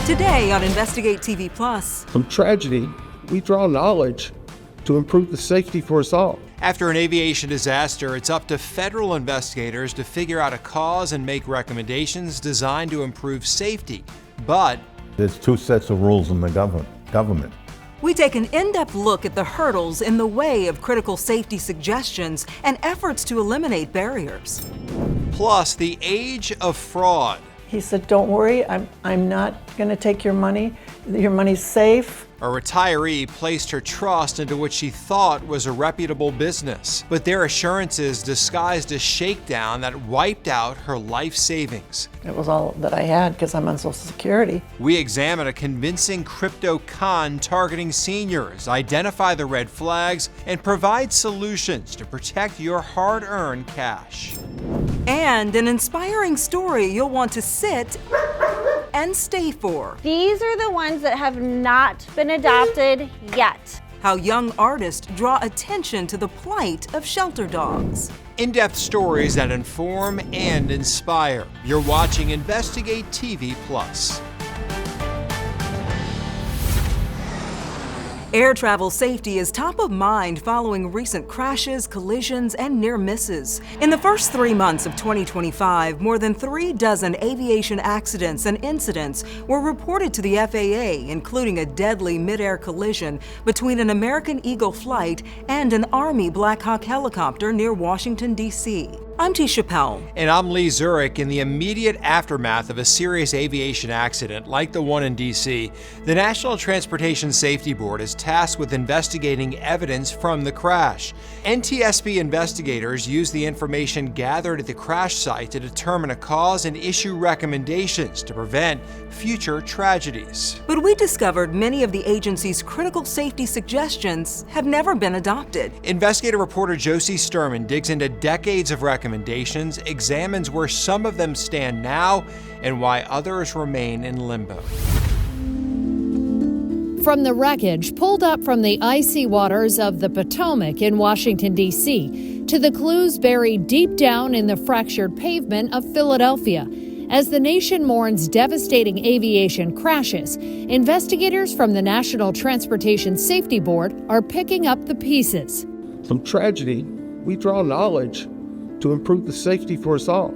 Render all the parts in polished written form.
Today on Investigate TV Plus. From tragedy, we draw knowledge to improve the safety for us all. After an aviation disaster, it's up to federal investigators to figure out a cause and make recommendations designed to improve safety. But there's two sets of rules in the government. We take an in-depth look at the hurdles in the way of critical safety suggestions and efforts to eliminate barriers. Plus, the age of fraud. He said, "Don't worry, I'm not going to take your money. Your money's safe." A retiree placed her trust into what she thought was a reputable business, but their assurances disguised a shakedown that wiped out her life savings. It was all that I had because I'm on Social Security. We examine a convincing crypto con targeting seniors, identify the red flags, and provide solutions to protect your hard-earned cash. And an inspiring story you'll want to sit and stay for. These are the ones that have not been adopted yet. How young artists draw attention to the plight of shelter dogs. In-depth stories that inform and inspire. You're watching Investigate TV Plus. Air travel safety is top of mind following recent crashes, collisions, and near misses. In the first 3 months of 2025, more than 36 aviation accidents and incidents were reported to the FAA, including a deadly mid-air collision between an American Eagle flight and an Army Black Hawk helicopter near Washington, D.C. I'm Tisha Powell. And I'm Lee Zurich. In the immediate aftermath of a serious aviation accident like the one in D.C., the National Transportation Safety Board is tasked with investigating evidence from the crash. NTSB investigators use the information gathered at the crash site to determine a cause and issue recommendations to prevent future tragedies. But we discovered many of the agency's critical safety suggestions have never been adopted. Investigative reporter Josie Sturman digs into decades of recommendations, examines where some of them stand now, and why others remain in limbo. From the wreckage pulled up from the icy waters of the Potomac in Washington, D.C., to the clues buried deep down in the fractured pavement of Philadelphia. As the nation mourns devastating aviation crashes, investigators from the National Transportation Safety Board are picking up the pieces. From tragedy, we draw knowledge to improve the safety for us all.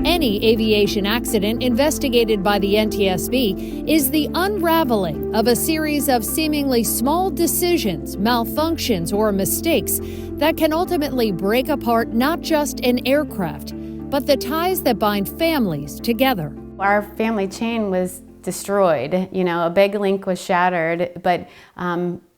Any aviation accident investigated by the NTSB is the unraveling of a series of seemingly small decisions, malfunctions, or mistakes that can ultimately break apart not just an aircraft, but the ties that bind families together. Our family chain was destroyed. A big link was shattered, but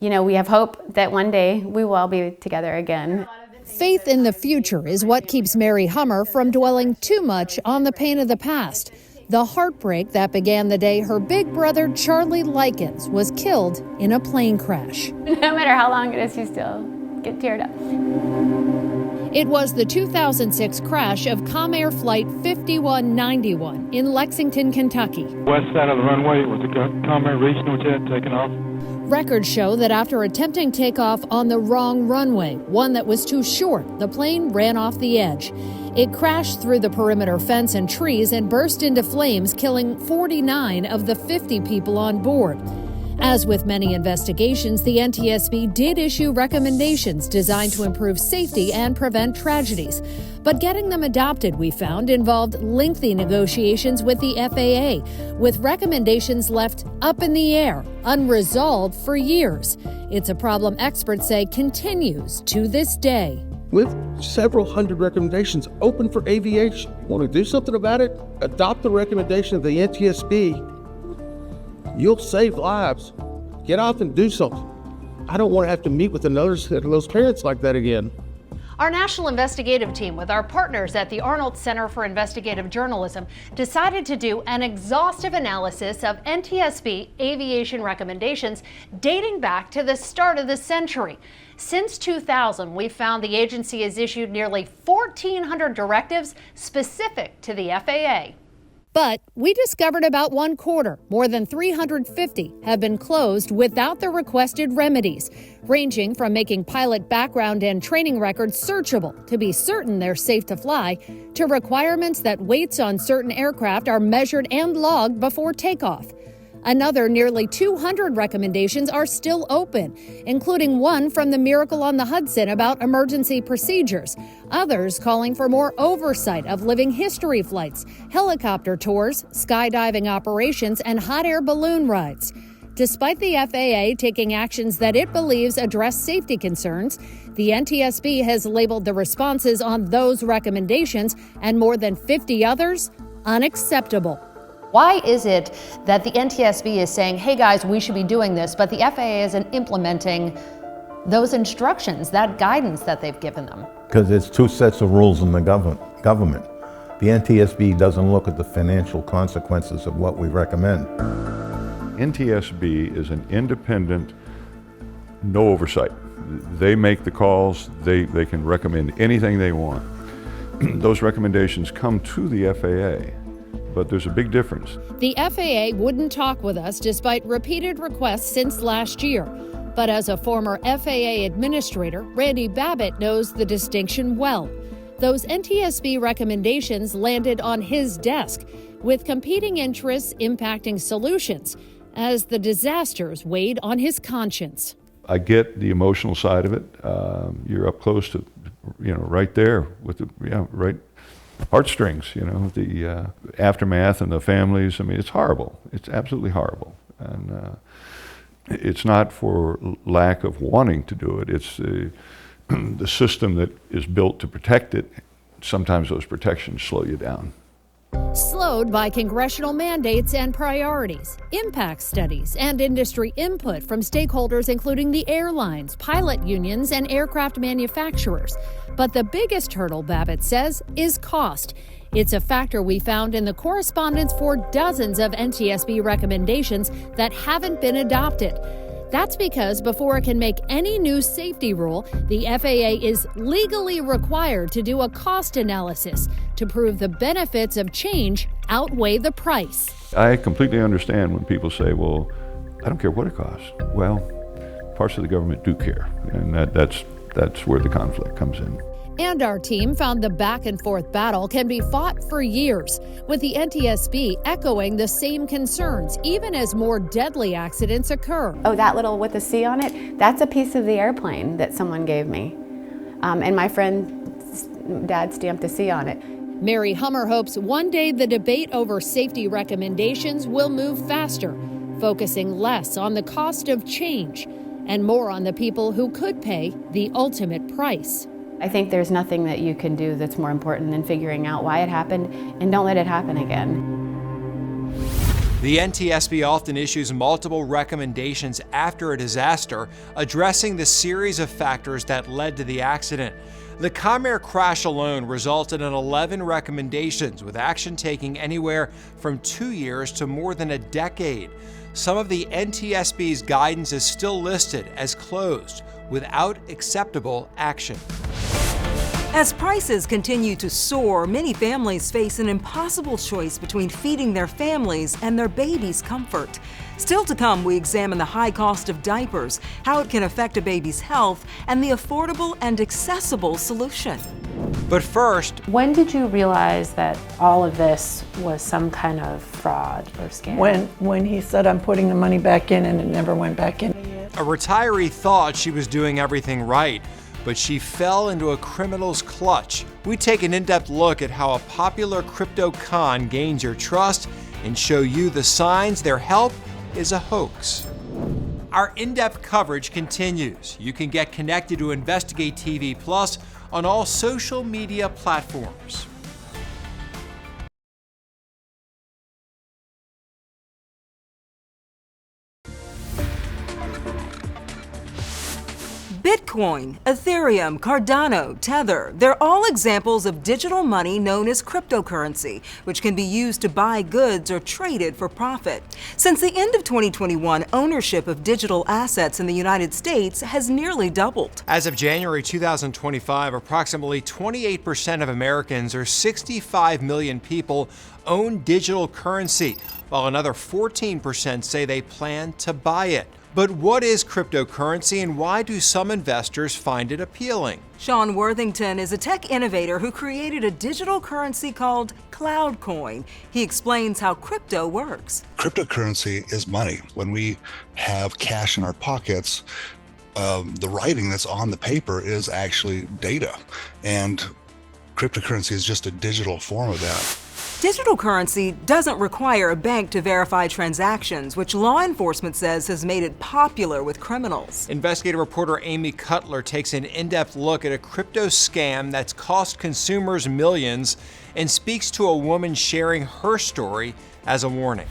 we have hope that one day we will all be together again. Faith in the future is what keeps Mary Hummer from dwelling too much on the pain of the past. The heartbreak that began the day her big brother Charlie Likens was killed in a plane crash. No matter how long it is, you still get teared up. It was the 2006 crash of Comair Flight 5191 in Lexington, Kentucky. West side of the runway was a Comair regional jet taking off. Records show that after attempting takeoff on the wrong runway, one that was too short, the plane ran off the edge. It crashed through the perimeter fence and trees and burst into flames, killing 49 of the 50 people on board. As with many investigations, the NTSB did issue recommendations designed to improve safety and prevent tragedies. But getting them adopted, we found, involved lengthy negotiations with the FAA, with recommendations left up in the air, unresolved for years. It's a problem experts say continues to this day. With several hundred recommendations open for aviation, want to do something about it? Adopt the recommendation of the NTSB. You'll save lives. Get out and do something. I don't want to have to meet with those parents like that again. Our national investigative team, with our partners at the Arnold Center for Investigative Journalism, decided to do an exhaustive analysis of NTSB aviation recommendations dating back to the start of the century. Since 2000, we've found the agency has issued nearly 1,400 directives specific to the FAA. But we discovered about 1/4, more than 350, have been closed without the requested remedies, ranging from making pilot background and training records searchable to be certain they're safe to fly, to requirements that weights on certain aircraft are measured and logged before takeoff. Another nearly 200 recommendations are still open, including one from the Miracle on the Hudson about emergency procedures, others calling for more oversight of living history flights, helicopter tours, skydiving operations, and hot air balloon rides. Despite the FAA taking actions that it believes address safety concerns, the NTSB has labeled the responses on those recommendations and more than 50 others unacceptable. Why is it that the NTSB is saying, hey guys, we should be doing this, but the FAA isn't implementing those instructions, that guidance that they've given them? Because there's two sets of rules in the government. The NTSB doesn't look at the financial consequences of what we recommend. NTSB is an independent, no oversight. They make the calls, they can recommend anything they want. Those recommendations come to the FAA. But there's a big difference. The FAA wouldn't talk with us despite repeated requests since last year. But as a former FAA administrator, Randy Babbitt knows the distinction well. Those NTSB recommendations landed on his desk, with competing interests impacting solutions, as the disasters weighed on his conscience. I get the emotional side of it. You're up close to, right there with the, right heartstrings, the aftermath and the families. I mean, it's horrible. It's absolutely horrible. And it's not for lack of wanting to do it. It's the system that is built to protect it. Sometimes those protections slow you down. Slowed by congressional mandates and priorities, impact studies, and industry input from stakeholders including the airlines, pilot unions, and aircraft manufacturers. But the biggest hurdle, Babbitt says, is cost. It's a factor we found in the correspondence for dozens of NTSB recommendations that haven't been adopted. That's because before it can make any new safety rule, the FAA is legally required to do a cost analysis to prove the benefits of change outweigh the price. I completely understand when people say, well, I don't care what it costs. Well, parts of the government do care, and that's where the conflict comes in. And our team found the back and forth battle can be fought for years, with the NTSB echoing the same concerns, even as more deadly accidents occur. Oh, that little with the C on it, that's a piece of the airplane that someone gave me. And my friend's dad stamped a C on it. Mary Hummer hopes one day the debate over safety recommendations will move faster, focusing less on the cost of change and more on the people who could pay the ultimate price. I think there's nothing that you can do that's more important than figuring out why it happened and don't let it happen again. The NTSB often issues multiple recommendations after a disaster, addressing the series of factors that led to the accident. The Comair crash alone resulted in 11 recommendations, with action taking anywhere from 2 years to more than a decade. Some of the NTSB's guidance is still listed as closed, without acceptable action. As prices continue to soar, many families face an impossible choice between feeding their families and their baby's comfort. Still to come, we examine the high cost of diapers, how it can affect a baby's health, and the affordable and accessible solution. But first, when did you realize that all of this was some kind of fraud or scam? When he said, I'm putting the money back in, and it never went back in. a retiree thought she was doing everything right, but she fell into a criminal's clutch. We take an in-depth look at how a popular crypto con gains your trust and show you the signs their help is a hoax. Our in-depth coverage continues. You can get connected to InvestigateTV Plus on all social media platforms. Bitcoin, Ethereum, Cardano, Tether, they're all examples of digital money known as cryptocurrency, which can be used to buy goods or traded for profit. Since the end of 2021, ownership of digital assets in the United States has nearly doubled. As of January 2025, approximately 28% of Americans, or 65 million people, own digital currency, while another 14% say they plan to buy it. But what is cryptocurrency and why do some investors find it appealing? Sean Worthington is a tech innovator who created a digital currency called CloudCoin. He explains how crypto works. Cryptocurrency is money. When we have cash in our pockets, the writing that's on the paper is actually data. And cryptocurrency is just a digital form of that. Digital currency doesn't require a bank to verify transactions, which law enforcement says has made it popular with criminals. Investigative reporter Amy Cutler takes an in-depth look at a crypto scam that's cost consumers millions and speaks to a woman sharing her story as a warning.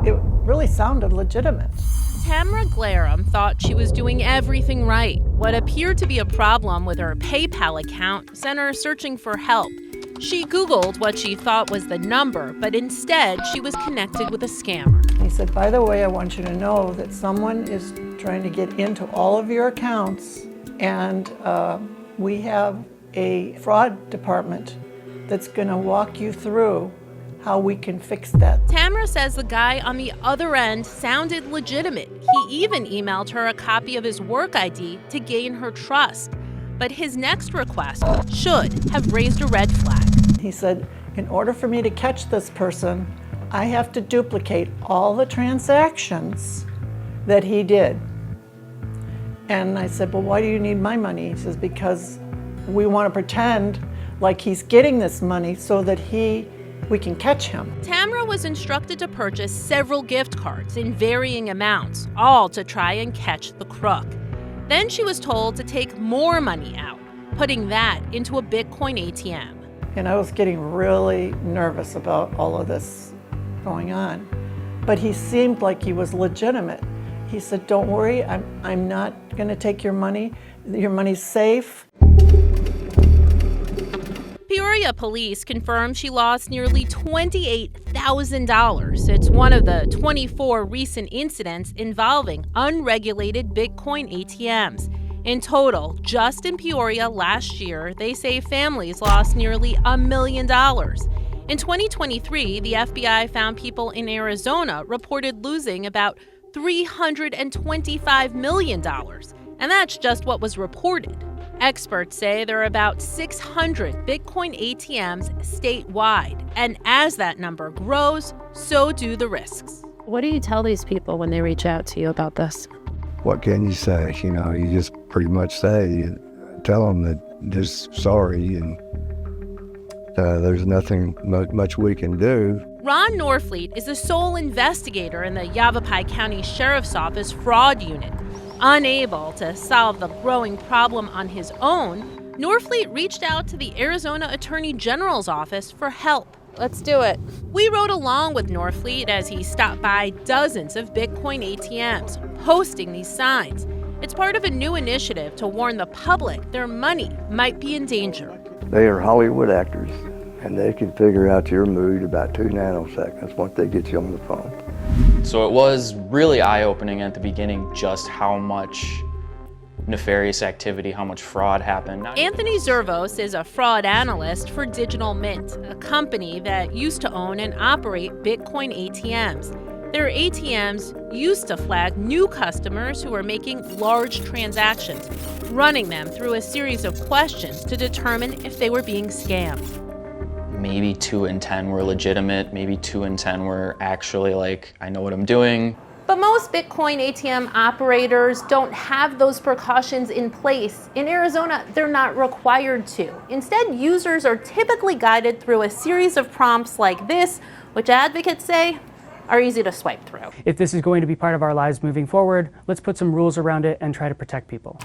It really sounded legitimate. Tamara Glarum thought she was doing everything right. What appeared to be a problem with her PayPal account sent her searching for help. She Googled what she thought was the number, but instead she was connected with a scammer. He said, by the way, I want you to know that someone is trying to get into all of your accounts, and we have a fraud department that's going to walk you through how we can fix that. Tamara says the guy on the other end sounded legitimate. He even emailed her a copy of his work ID to gain her trust. But his next request should have raised a red flag. He said, in order for me to catch this person, I have to duplicate all the transactions that he did. And I said, well, why do you need my money? He says, because we want to pretend like he's getting this money so that we can catch him. Tamara was instructed to purchase several gift cards in varying amounts, all to try and catch the crook. Then she was told to take more money out, putting that into a Bitcoin ATM. And I was getting really nervous about all of this going on. But he seemed like he was legitimate. He said, don't worry, I'm not going to take your money. Your money's safe. Peoria police confirmed she lost nearly $28,000. It's one of the 24 recent incidents involving unregulated Bitcoin ATMs. In total, just in Peoria last year, they say families lost nearly $1 million. In 2023, the FBI found people in Arizona reported losing about $325 million. And that's just what was reported. Experts say there are about 600 Bitcoin ATMs statewide, and as that number grows, so do the risks. What do you tell these people when they reach out to you about this? What can you say? You know, you just pretty much tell them that just sorry, and there's nothing much we can do. Ron Norfleet is the sole investigator in the Yavapai County Sheriff's Office fraud unit. Unable to solve the growing problem on his own, Norfleet reached out to the Arizona Attorney General's office for help. Let's do it. We rode along with Norfleet as he stopped by dozens of Bitcoin ATMs, posting these signs. It's part of a new initiative to warn the public their money might be in danger. They are Hollywood actors, and they can figure out your mood about 2 nanoseconds once they get you on the phone. So it was really eye-opening at the beginning just how much nefarious activity, how much fraud happened. Anthony Zervos is a fraud analyst for Digital Mint, a company that used to own and operate Bitcoin ATMs. Their ATMs used to flag new customers who were making large transactions, running them through a series of questions to determine if they were being scammed. Maybe 2 in 10 were legitimate, maybe 2 in 10 were actually like, I know what I'm doing. But most Bitcoin ATM operators don't have those precautions in place. In Arizona, they're not required to. Instead, users are typically guided through a series of prompts like this, which advocates say are easy to swipe through. If this is going to be part of our lives moving forward, let's put some rules around it and try to protect people.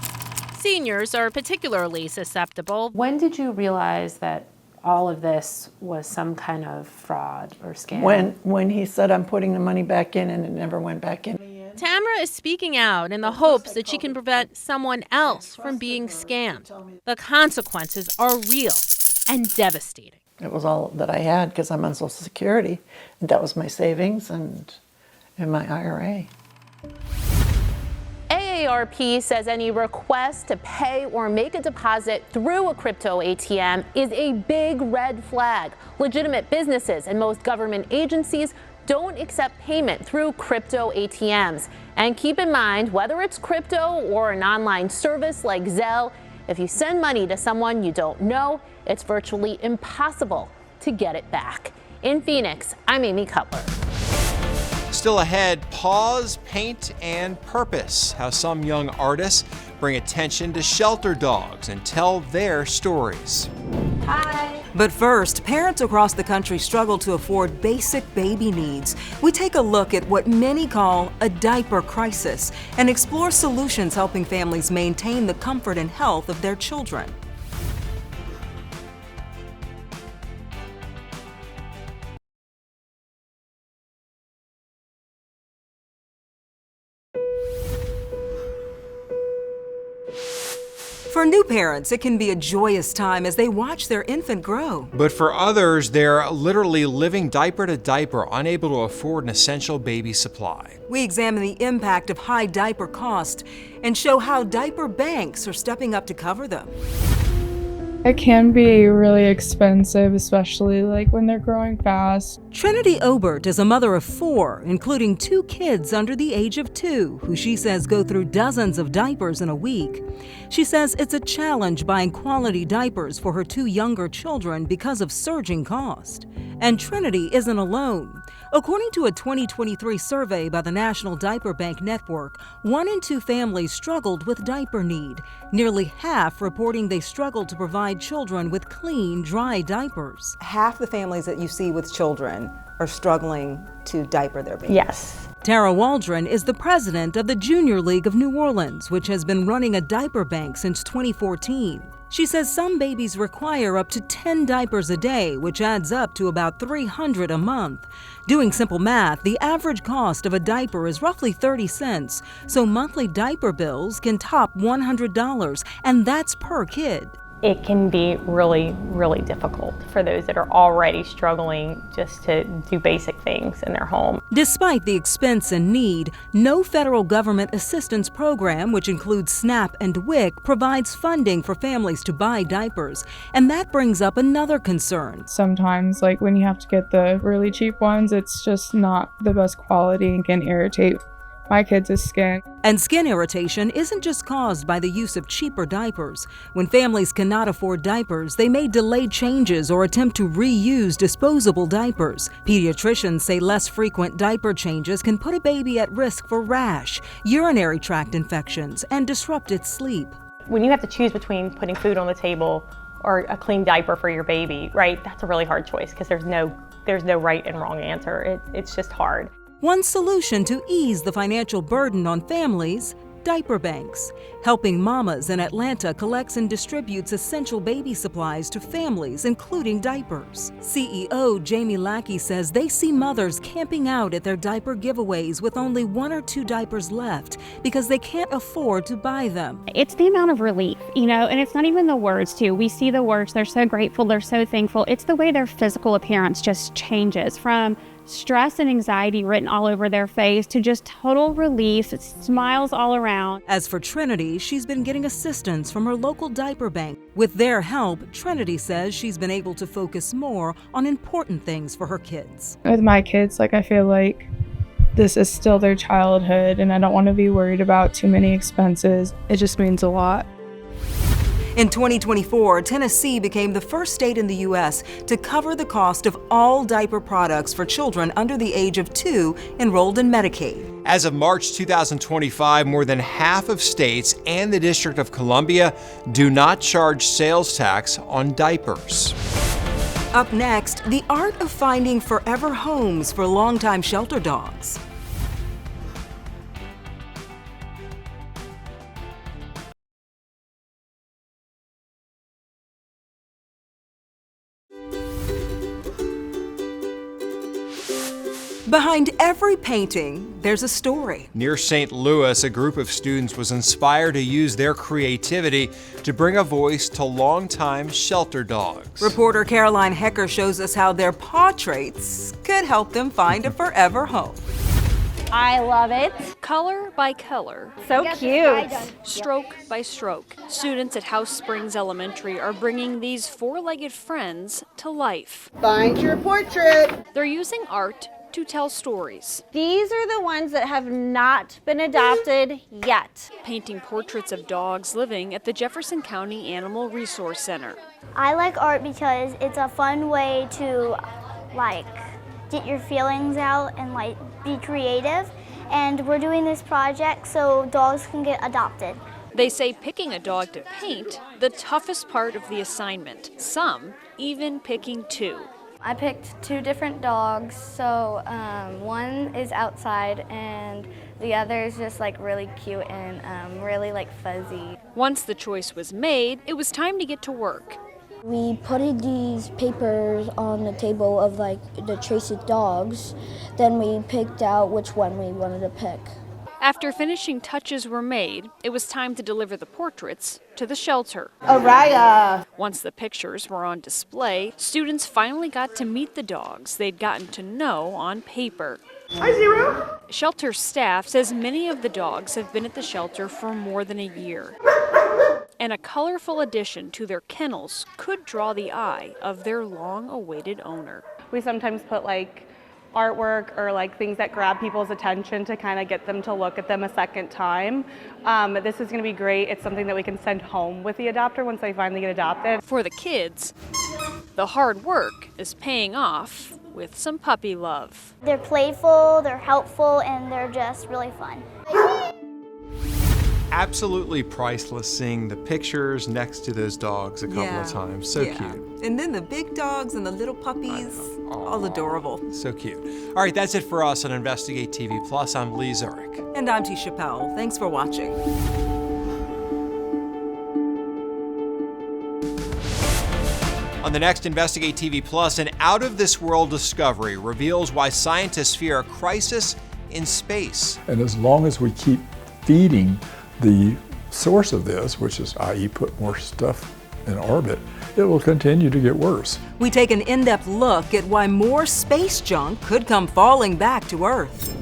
Seniors are particularly susceptible. When did you realize that all of this was some kind of fraud or scam. When he said, I'm putting the money back in, and it never went back in. Tamara is speaking out in the hopes that she can prevent someone else from being scammed. The consequences are real and devastating. It was all that I had because I'm on Social Security. And that was my savings and my IRA. AARP says any request to pay or make a deposit through a crypto ATM is a big red flag. Legitimate businesses and most government agencies don't accept payment through crypto ATMs. And keep in mind, whether it's crypto or an online service like Zelle, if you send money to someone you don't know, it's virtually impossible to get it back. In Phoenix, I'm Amy Cutler. Still ahead, pause, paint, and purpose. How some young artists bring attention to shelter dogs and tell their stories. Hi. But first, parents across the country struggle to afford basic baby needs. We take a look at what many call a diaper crisis and explore solutions helping families maintain the comfort and health of their children. For new parents, it can be a joyous time as they watch their infant grow. But for others, they're literally living diaper to diaper, unable to afford an essential baby supply. We examine the impact of high diaper cost and show how diaper banks are stepping up to cover them. It can be really expensive, especially like when they're growing fast. Trinity Obert is a mother of 4, including 2 kids under the age of 2, who she says go through dozens of diapers in a week. She says it's a challenge buying quality diapers for her 2 younger children because of surging cost. And Trinity isn't alone. According to a 2023 survey by the National Diaper Bank Network, 1 in 2 families struggled with diaper need, nearly half reporting they struggled to provide children with clean, dry diapers. Half the families that you see with children are struggling to diaper their babies. Yes. Tara Waldron is the president of the Junior League of New Orleans, which has been running a diaper bank since 2014. She says some babies require up to 10 diapers a day, which adds up to about $300 a month. Doing simple math, the average cost of a diaper is roughly 30 cents, so monthly diaper bills can top $100, and that's per kid. It can be really, really difficult for those that are already struggling just to do basic things in their home. Despite the expense and need, no federal government assistance program, which includes SNAP and WIC, provides funding for families to buy diapers. And that brings up another concern. Sometimes, like when you have to get the really cheap ones, it's just not the best quality and can irritate my kids' skin. And skin irritation isn't just caused by the use of cheaper diapers. When families cannot afford diapers, they may delay changes or attempt to reuse disposable diapers. Pediatricians say less frequent diaper changes can put a baby at risk for rash, urinary tract infections, and disrupt its sleep. When you have to choose between putting food on the table or a clean diaper for your baby, right, that's a really hard choice because there's no right and wrong answer. It's just hard. One solution to ease the financial burden on families: diaper banks. Helping Mamas in Atlanta collects and distributes essential baby supplies to families, including diapers. CEO Jamie Lackey says they see mothers camping out at their diaper giveaways with only 1 or 2 diapers left because they can't afford to buy them. It's the amount of relief, and it's not even the words too. We see the words, they're so grateful, they're so thankful. It's the way their physical appearance just changes from stress and anxiety written all over their face to just total relief, smiles all around. As for Trinity, she's been getting assistance from her local diaper bank. With their help, Trinity says she's been able to focus more on important things for her kids. With my kids, I feel like this is still their childhood and I don't want to be worried about too many expenses. It just means a lot. In 2024, Tennessee became the first state in the U.S. to cover the cost of all diaper products for children under the age of 2 enrolled in Medicaid. As of March 2025, more than half of states and the District of Columbia do not charge sales tax on diapers. Up next, the art of finding forever homes for longtime shelter dogs. Behind every painting, there's a story. Near St. Louis, a group of students was inspired to use their creativity to bring a voice to longtime shelter dogs. Reporter Caroline Hecker shows us how their paw traits could help them find a forever home. I love it. Color by color. So cute. Stroke by stroke. Students at House Springs Elementary are bringing these four-legged friends to life. Find your portrait. They're using art to tell stories. These are the ones that have not been adopted yet. Painting portraits of dogs living at the Jefferson County Animal Resource Center. I like art because it's a fun way to get your feelings out and be creative. And we're doing this project so dogs can get adopted. They say picking a dog to paint, the toughest part of the assignment. Some even picking two. I picked two different dogs, so one is outside and the other is just really cute and really fuzzy. Once the choice was made, it was time to get to work. We put these papers on the table of the Tracy dogs, then we picked out which one we wanted to pick. After finishing touches were made, it was time to deliver the portraits to the shelter. Araya! Once the pictures were on display, students finally got to meet the dogs they'd gotten to know on paper. Hi, Zero! Shelter staff says many of the dogs have been at the shelter for more than a year. And a colorful addition to their kennels could draw the eye of their long-awaited owner. We sometimes put artwork or things that grab people's attention to kind of get them to look at them a second time. This is going to be great. It's something that we can send home with the adopter once they finally get adopted. For the kids, the hard work is paying off with some puppy love. They're playful, they're helpful, and they're just really fun. Absolutely priceless seeing the pictures next to those dogs a couple of times. So cute. And then the big dogs and the little puppies, all adorable. So cute. All right, that's it for us on Investigate TV Plus. I'm Lee Zurich. And I'm T. Chappelle. Thanks for watching. On the next Investigate TV Plus, an out-of-this-world discovery reveals why scientists fear a crisis in space. And as long as we keep feeding the source of this, which is i.e. put more stuff in orbit, it will continue to get worse. We take an in-depth look at why more space junk could come falling back to Earth.